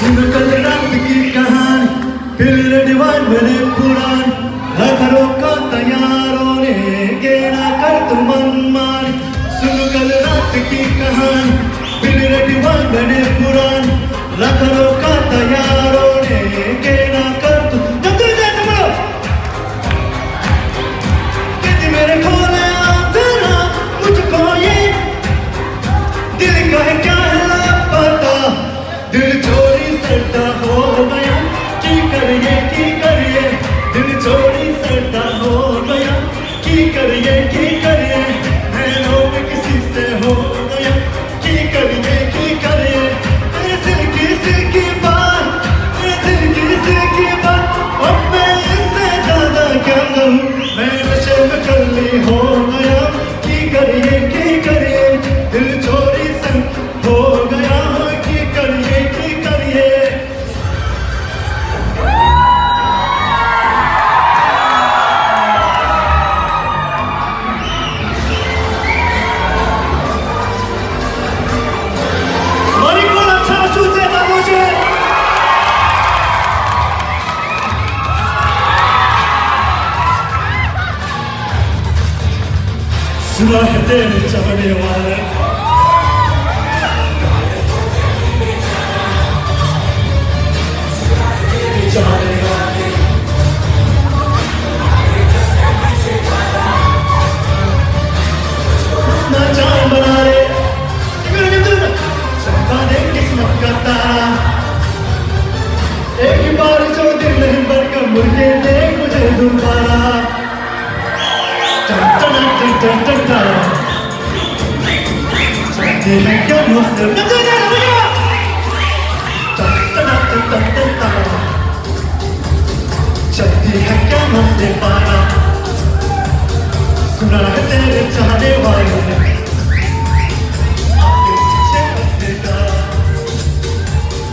सुन कल रात की कहानी फिर दीवान बने पुरानी घरों का तैयारों ने गेड़ा कर तुम मनमानी सुन कल रात की कहानी फिर दीवान बने पुरानी घरों का तैयारों ने गेड़ा कर तुम जब तुम जैसे बोलो कि मेरे खोले जरा मुझको ये दिल का है क्या है लापता दिल चोरी सट्टा हो गया की करिए दिल चोरी सट्टा हो गया की करिए मैं लोग किसी से हो गया की करिए मेरे सिल्की बात मेरे सिल्की बात अब मैं इससे ज्यादा क्या करूं मैं नशे में कल्ली हो गया की करिए दिल चोरी सट्टा हो गया की करिए सुना है तेरे चाहने वाले ना जान बना रे सबका दे किस्मत का तारा एक बार जो दिल नहीं बनकर मुझे देख मुझे दोबारा चलते हैं क्या मौसम चलती है क्या मौसम पारा सुना है तेरे चाहने वालों ने आपके पीछे बसेगा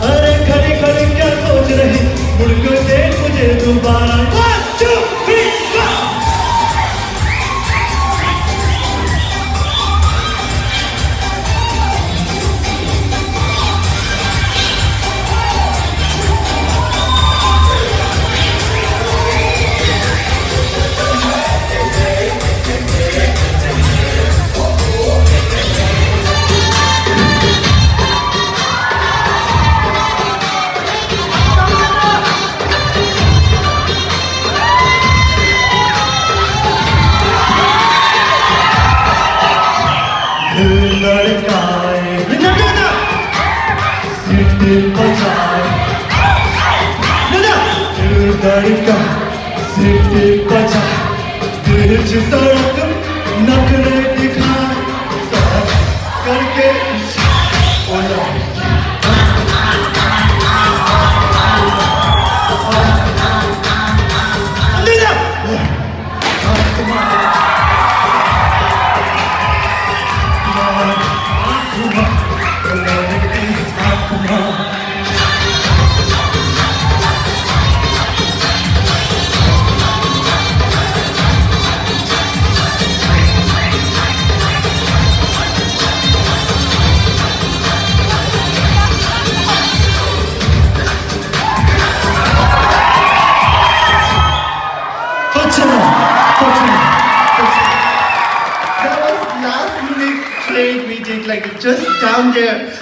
अरे खड़ी खड़ी क्या सोच रही मुड़ के देख मुझे दोबारा लड़का सिटी बजा दिल सड़क नखरे दिखा करके That was last minute trade we did, like just down there.